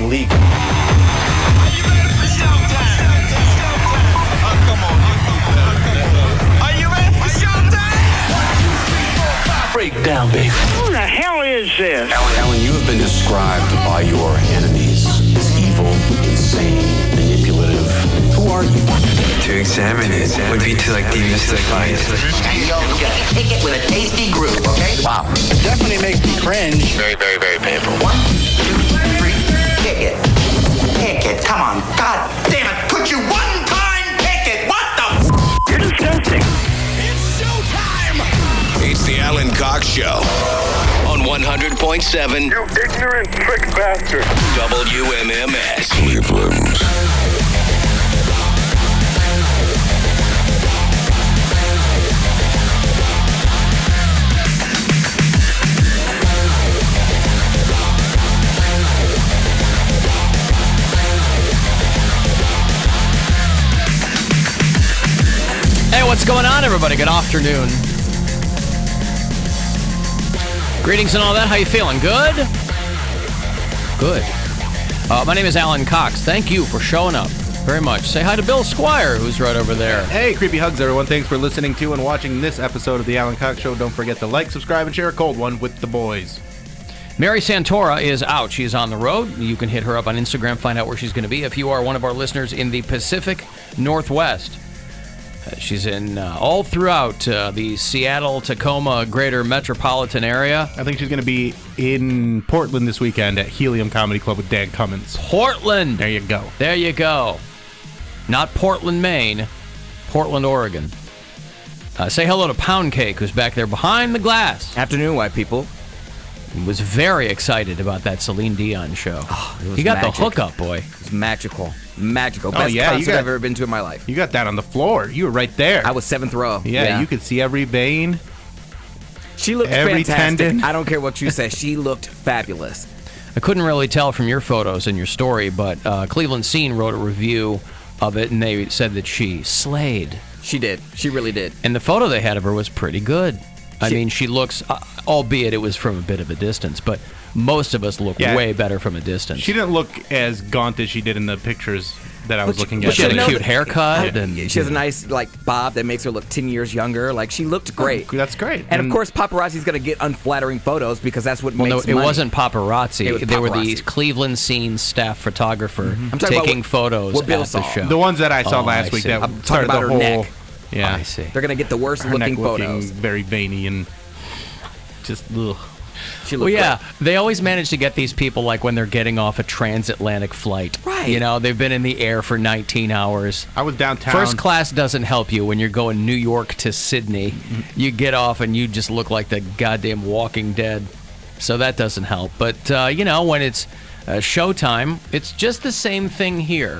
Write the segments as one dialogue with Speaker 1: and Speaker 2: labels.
Speaker 1: something legal. Breakdown, baby.
Speaker 2: Who the hell is this?
Speaker 3: Alan, you have been described by your enemies as evil, insane, manipulative. Who are you?
Speaker 4: To examine it would be to demystify it.
Speaker 5: Yo, get a ticket with a tasty groove, okay?
Speaker 3: Wow.
Speaker 1: Definitely makes me cringe.
Speaker 4: Very, very, very painful.
Speaker 5: 1, 2, 3, ticket. Ticket, come on. God damn it, put your one-time ticket. What the
Speaker 2: You're disgusting.
Speaker 6: It's the Alan Cox Show on 100.7
Speaker 7: You ignorant trick bastard.
Speaker 6: WMMS Cleveland.
Speaker 8: Hey, what's going on, everybody? Good afternoon. Greetings and all that. How you feeling? Good? Good. My name is Alan Cox. Thank you for showing up very much. Say hi to Bill Squire, who's right over there.
Speaker 9: Hey, creepy hugs, everyone. Thanks for listening to and watching this episode of the Alan Cox Show. Don't forget to like, subscribe, and share a cold one with the boys.
Speaker 8: Mary Santora is out. She's on the road. You can hit her up on Instagram, find out where she's going to be. If you are one of our listeners in the Pacific Northwest, she's in all throughout the Seattle, Tacoma, greater metropolitan area.
Speaker 9: I think she's going to be in Portland this weekend at Helium Comedy Club with Dan Cummins.
Speaker 8: Portland!
Speaker 9: There you go.
Speaker 8: There you go. Not Portland, Maine. Portland, Oregon. Say hello to Poundcake, who's back there behind the glass.
Speaker 10: Afternoon, white people.
Speaker 8: Was very excited about that Celine Dion show.
Speaker 10: Oh, it was
Speaker 8: he got
Speaker 10: magic.
Speaker 8: the hookup, boy.
Speaker 10: It was magical. Magical.
Speaker 9: Oh,
Speaker 10: Best
Speaker 9: yeah,
Speaker 10: concert I've ever been to in my life.
Speaker 9: You got that on the floor. You were right there.
Speaker 10: I was 7th row.
Speaker 9: Yeah, you could see every vein.
Speaker 10: She looked
Speaker 9: every
Speaker 10: fantastic.
Speaker 9: tendon.
Speaker 10: I don't care what you say. She looked fabulous.
Speaker 8: I couldn't really tell from your photos and your story, but Cleveland Scene wrote a review of it, and they said that she slayed.
Speaker 10: She did. She really did.
Speaker 8: And the photo they had of her was pretty good. I mean, she looks, albeit it was from a bit of a distance, but most of us look way better from a distance.
Speaker 9: She didn't look as gaunt as she did in the pictures that I was looking at.
Speaker 8: She had a cute haircut.
Speaker 10: And she has a nice bob that makes her look 10 years younger. Like, she looked great.
Speaker 9: Oh, that's great.
Speaker 10: And of course, paparazzi's going to get unflattering photos because that's what makes
Speaker 8: no,
Speaker 10: money.
Speaker 8: it wasn't paparazzi.
Speaker 10: It was
Speaker 8: They were
Speaker 10: paparazzi.
Speaker 8: the Cleveland Scene staff photographer
Speaker 10: I'm talking
Speaker 8: taking
Speaker 10: about
Speaker 8: photos
Speaker 10: what Bill
Speaker 8: at the
Speaker 10: saw.
Speaker 8: show.
Speaker 9: The ones that I saw
Speaker 8: Oh,
Speaker 9: last
Speaker 8: I
Speaker 9: week
Speaker 8: see.
Speaker 9: that
Speaker 10: I'm
Speaker 9: started
Speaker 10: talking about
Speaker 9: the
Speaker 10: her
Speaker 9: whole.
Speaker 10: neck.
Speaker 9: Yeah,
Speaker 8: I see.
Speaker 10: They're going to get the worst
Speaker 9: Her
Speaker 10: looking
Speaker 9: neck looking
Speaker 10: photos.
Speaker 9: very veiny and just ugh.
Speaker 10: She
Speaker 8: Well,
Speaker 10: looked
Speaker 8: yeah,
Speaker 10: great.
Speaker 8: they always manage to get these people like when they're getting off a transatlantic flight.
Speaker 10: Right.
Speaker 8: You know, they've been in the air for 19 hours.
Speaker 9: I was downtown.
Speaker 8: First class doesn't help you when you're going New York to Sydney. You get off and you just look like the goddamn Walking Dead. So that doesn't help. But, you know, when it's showtime, it's just the same thing here.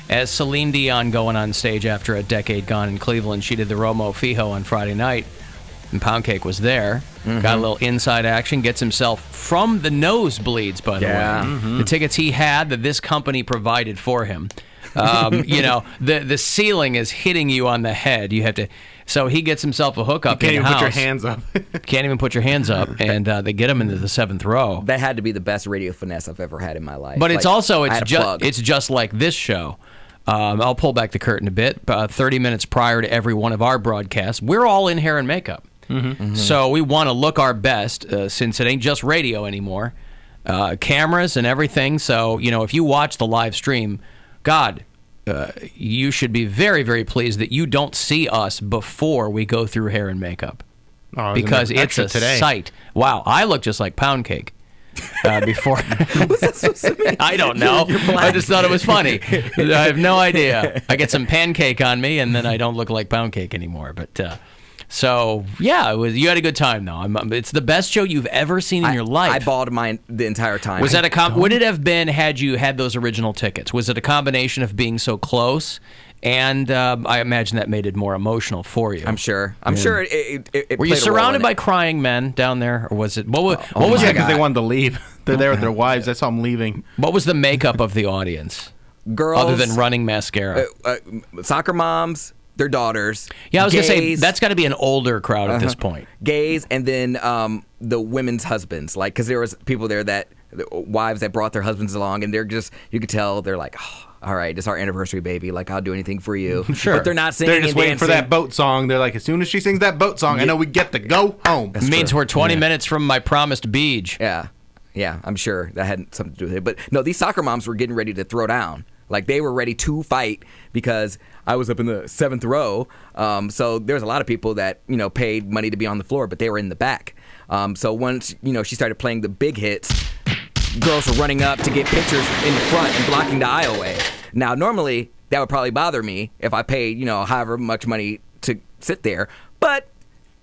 Speaker 8: As Celine Dion going on stage after a decade gone in Cleveland, she did the Romo Fijo on Friday night, and Poundcake was there. Got a little inside action, gets himself from the nosebleeds, by the way. The tickets he had that this company provided for him. You know, the ceiling is hitting you on the head. You have to, so he gets himself a hookup.
Speaker 9: You can't
Speaker 8: in
Speaker 9: even
Speaker 8: the
Speaker 9: put your
Speaker 8: house.
Speaker 9: hands up.
Speaker 8: Can't even put your hands up, and they get him into the 7th row.
Speaker 10: That had to be the best radio finesse I've ever had in my life.
Speaker 8: But it's also
Speaker 10: I had a plug.
Speaker 8: it's just like this show. I'll pull back the curtain a bit. 30 minutes prior to every one of our broadcasts, we're all in hair and makeup. So we want to look our best since it ain't just radio anymore. Cameras and everything. So, you know, if you watch the live stream, God, you should be very, very pleased that you don't see us before we go through hair and makeup.
Speaker 9: Oh,
Speaker 8: because it's a sight. Wow, I look just like Poundcake. Before
Speaker 10: What's that supposed to mean?
Speaker 8: I don't know. I just thought it was funny. I have no idea. I get some pancake on me, and then I don't look like Poundcake anymore. But so yeah, it was. You had a good time though. It's the best show you've ever seen in your life.
Speaker 10: I bawled mine the entire time.
Speaker 8: Was that would it have been had you had those original tickets? Was it a combination of being so close? And I imagine that made it more emotional for you.
Speaker 10: I'm sure. I'm sure it
Speaker 8: Were you surrounded by crying men down there, or was it? What was
Speaker 9: because they wanted to leave. They're there with their wives. I saw them leaving.
Speaker 8: What was the makeup of the audience?
Speaker 10: Girls,
Speaker 8: other than running mascara,
Speaker 10: soccer moms, their daughters.
Speaker 8: Yeah, I was
Speaker 10: gays,
Speaker 8: gonna say that's got to be an older crowd at this point.
Speaker 10: Gays, and then the women's husbands, like because there was people there that the wives that brought their husbands along, and they're just, you could tell they're like, oh, all right, it's our anniversary, baby. Like, I'll do anything for you.
Speaker 8: Sure.
Speaker 10: But they're not singing.
Speaker 9: They're just
Speaker 10: and
Speaker 9: waiting for
Speaker 10: dancing.
Speaker 9: that boat song. They're like, as soon as she sings that boat song, I know we get to go home.
Speaker 8: It means we're 20 minutes from my promised beach.
Speaker 10: Yeah. Yeah, I'm sure that had something to do with it. But no, these soccer moms were getting ready to throw down. Like, they were ready to fight because I was up in the 7th row. So there's a lot of people that, paid money to be on the floor, but they were in the back. So once, she started playing the big hits, girls were running up to get pictures in the front and blocking the aisleway. Now, normally, that would probably bother me if I paid, however much money to sit there. But,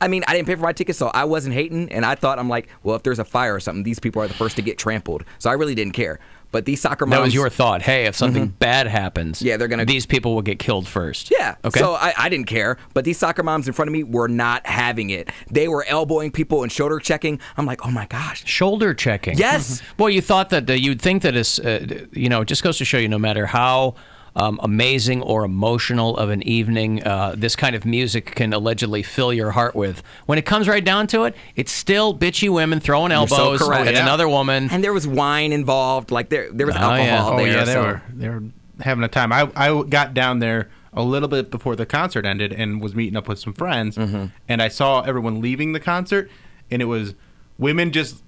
Speaker 10: I mean, I didn't pay for my ticket, so I wasn't hating. And I thought, I'm like, well, if there's a fire or something, these people are the first to get trampled. So I really didn't care. But these soccer moms...
Speaker 8: That was your thought. Hey, if something bad happens,
Speaker 10: they're gonna...
Speaker 8: these people will get killed first.
Speaker 10: Yeah.
Speaker 8: Okay.
Speaker 10: So I didn't care. But these soccer moms in front of me were not having it. They were elbowing people and shoulder checking. I'm like, oh my gosh.
Speaker 8: Shoulder checking.
Speaker 10: Yes.
Speaker 8: Well, you thought that you'd think that it's, it just goes to show you no matter how amazing or emotional of an evening this kind of music can allegedly fill your heart with. When it comes right down to it, it's still bitchy women throwing elbows at another woman.
Speaker 10: And there was wine involved. Like there was alcohol there.
Speaker 9: Yeah,
Speaker 10: so.
Speaker 9: they were having a time. I got down there a little bit before the concert ended and was meeting up with some friends. And I saw everyone leaving the concert, and it was women just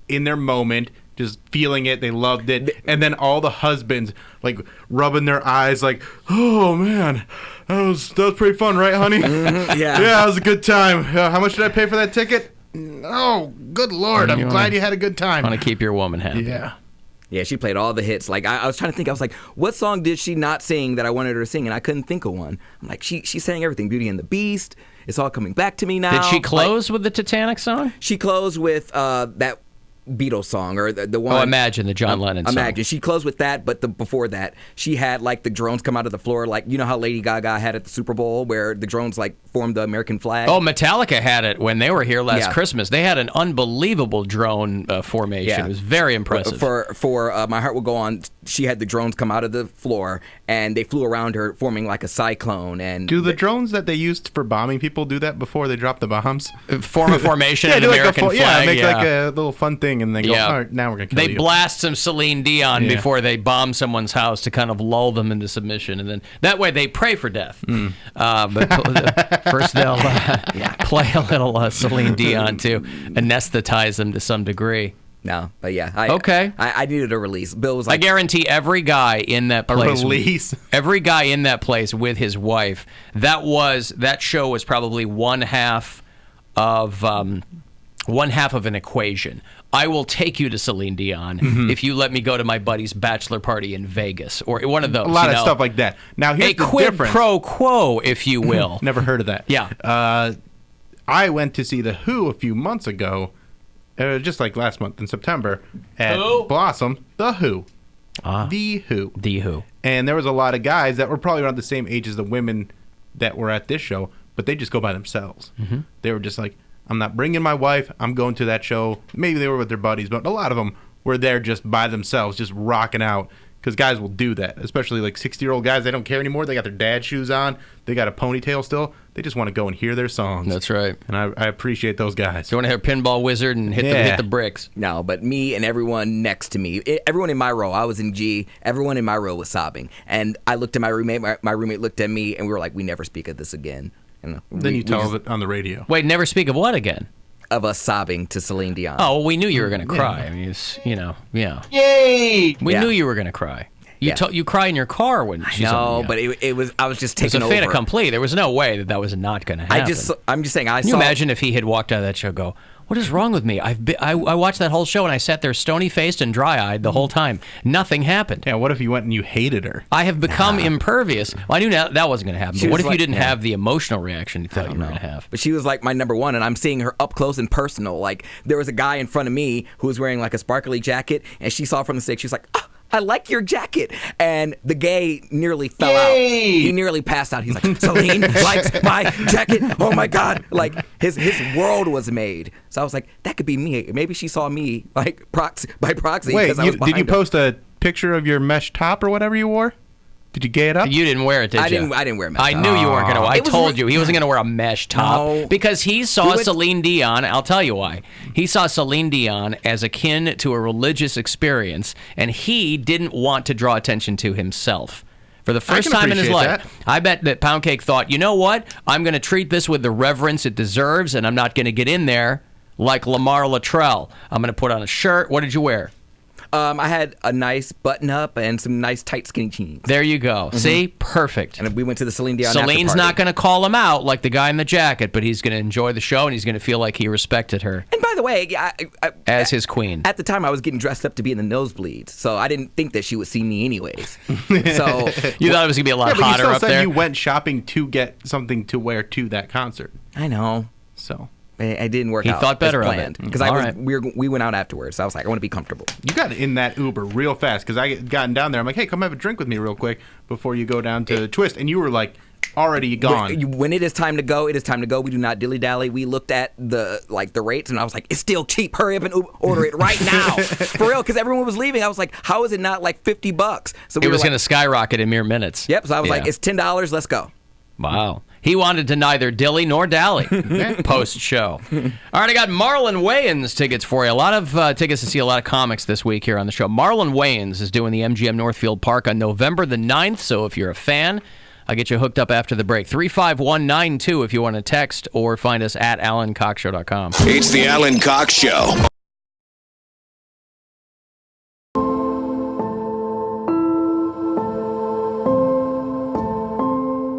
Speaker 9: in their moment, just feeling it. They loved it. And then all the husbands like rubbing their eyes like, oh man, that was pretty fun, right, honey?
Speaker 10: Yeah,
Speaker 9: that was a good time. How much did I pay for that ticket? Oh, good Lord, I'm glad you had a good time.
Speaker 8: Want to keep your woman happy.
Speaker 10: Yeah, she played all the hits. Like, I was trying to think. I was like, what song did she not sing that I wanted her to sing? And I couldn't think of one. I'm like, she sang everything. Beauty and the Beast. It's all coming back to me now.
Speaker 8: Did she close with the Titanic song?
Speaker 10: She closed with that Beatles song, or the one.
Speaker 8: Oh, Imagine, the John Lennon song.
Speaker 10: Imagine. She closed with that, but before that, she had like the drones come out of the floor, like, you know how Lady Gaga had at the Super Bowl, where the drones like formed the American flag.
Speaker 8: Oh, Metallica had it when they were here last Christmas. They had an unbelievable drone formation.
Speaker 10: Yeah.
Speaker 8: It was very impressive.
Speaker 10: For My Heart Will Go On, she had the drones come out of the floor, and they flew around her, forming like a cyclone. And
Speaker 9: do the drones that they used for bombing people do that before they drop the bombs?
Speaker 8: Form a formation, an
Speaker 9: do like
Speaker 8: American flag.
Speaker 9: Yeah, make like a little fun thing, and then go, all right, now we're going to kill you.
Speaker 8: They blast some Celine Dion before they bomb someone's house to kind of lull them into submission, and then that way they pray for death. But first they'll play a little Celine Dion to anesthetize them to some degree.
Speaker 10: No, but yeah. I needed a release. Bill was like,
Speaker 8: I guarantee every guy in that place.
Speaker 9: A release?
Speaker 8: Every guy in that place with his wife, that show was probably one half of an equation. I will take you to Celine Dion if you let me go to my buddy's bachelor party in Vegas, or one of those.
Speaker 9: A lot of stuff like that. Now, here's the
Speaker 8: quid
Speaker 9: difference.
Speaker 8: pro quo, if you will.
Speaker 9: Never heard of that.
Speaker 8: Yeah.
Speaker 9: I went to see The Who a few months ago, just like last month in September, at Blossom. The Who. The Who.
Speaker 8: The Who.
Speaker 9: And there was a lot of guys that were probably around the same age as the women that were at this show, but they just go by themselves. They were just like, I'm not bringing my wife. I'm going to that show. Maybe they were with their buddies, but a lot of them were there just by themselves, just rocking out. Because guys will do that, especially like 60-year-old guys. They don't care anymore. They got their dad shoes on. They got a ponytail still. They just want to go and hear their songs.
Speaker 8: That's right.
Speaker 9: And I appreciate those guys.
Speaker 8: You want to hear Pinball Wizard and hit the bricks?
Speaker 10: No, but me and everyone next to me, everyone in my row, I was in G, everyone in my row was sobbing. And I looked at my roommate, my roommate looked at me, and we were like, we never speak of this again.
Speaker 9: Then you tell it on the radio.
Speaker 8: Wait, never speak of what again?
Speaker 10: Of us sobbing to Celine Dion.
Speaker 8: Oh, well, we knew you were going to cry. I mean, it's,
Speaker 1: Yay!
Speaker 8: We knew you were going to cry. You cry in your car when she's on.
Speaker 10: No, but it was. I was just taking over.
Speaker 8: It was a fait accompli. There was no way that was not going to happen.
Speaker 10: I'm just saying.
Speaker 8: Can you imagine if he had walked out of that show, go, what is wrong with me? I watched that whole show and I sat there stony-faced and dry-eyed the whole time. Nothing happened.
Speaker 9: Yeah, what if you went and you hated her?
Speaker 8: I have become impervious. Well, I knew that wasn't going to happen. But what if you didn't have the emotional reaction you thought you were going to have?
Speaker 10: But she was like my number one, and I'm seeing her up close and personal. Like, there was a guy in front of me who was wearing like a sparkly jacket, and she saw from the stage, she was like, oh, I like your jacket. And the gay nearly fell out. He nearly passed out. He's like, Celine likes my jacket. Oh my God. Like, his world was made. So I was like, that could be me. Maybe she saw me like by proxy.
Speaker 9: Wait,
Speaker 10: I was
Speaker 9: did you
Speaker 10: him.
Speaker 9: post a picture of your mesh top or whatever you wore? Did you gay it up?
Speaker 8: You didn't wear it, did you?
Speaker 10: I didn't wear a mesh
Speaker 8: I
Speaker 10: top.
Speaker 8: knew you weren't going to. I told you he wasn't going to wear a mesh top
Speaker 10: No.
Speaker 8: because he saw Celine Dion. I'll tell you why. He saw Celine Dion as akin to a religious experience, and he didn't want to draw attention to himself. For the first time in his life, I bet that Poundcake thought, you know what? I'm going to treat this with the reverence it deserves, and I'm not going to get in there like Lamar Luttrell. I'm going to put on a shirt. What did you wear?
Speaker 10: I had a nice button-up and some nice tight skinny jeans.
Speaker 8: There you go. See? Perfect.
Speaker 10: And we went to the Celine Dion
Speaker 8: Celine's
Speaker 10: after
Speaker 8: not
Speaker 10: party.
Speaker 8: going to call him out like the guy in the jacket, but he's going to enjoy the show, and he's going to feel like he respected her
Speaker 10: And by the way,
Speaker 8: as his queen.
Speaker 10: at the time I was getting dressed up to be in the nosebleeds, so I didn't think that she would see me anyways. So
Speaker 8: You thought it was going to be a lot
Speaker 9: Yeah, but
Speaker 8: hotter
Speaker 9: you still
Speaker 8: up
Speaker 9: said
Speaker 8: there?
Speaker 9: you went shopping to get something to wear to that concert.
Speaker 10: I know.
Speaker 9: So
Speaker 10: I didn't work
Speaker 8: He
Speaker 10: out.
Speaker 8: thought better
Speaker 10: as
Speaker 8: of it.
Speaker 10: planned. Because
Speaker 8: All right.
Speaker 10: we went out afterwards. So I was like, I want to be comfortable.
Speaker 9: you got in that Uber real fast because I had gotten down there. I'm like, hey, come have a drink with me real quick before you go down to Twist. And you were like already gone.
Speaker 10: When it is time to go, it is time to go. We do not dilly-dally. We looked at the rates, and I was like, it's still cheap. Hurry up and order it right now. For real, because everyone was leaving. I was like, how is it not like $50? So
Speaker 8: It was going to skyrocket in mere minutes.
Speaker 10: Yep, so I was
Speaker 8: Yeah.
Speaker 10: like, it's $10. Let's go.
Speaker 8: Wow. He wanted to neither dilly nor dally post-show. All right, I got Marlon Wayans tickets for you. A lot of tickets to see a lot of comics this week here on the show. Marlon Wayans is doing the MGM Northfield Park on November the 9th, so if you're a fan, I'll get you hooked up after the break. 35192 if you want to text or find us at AlanCoxShow.com.
Speaker 6: It's the Alan Cox Show.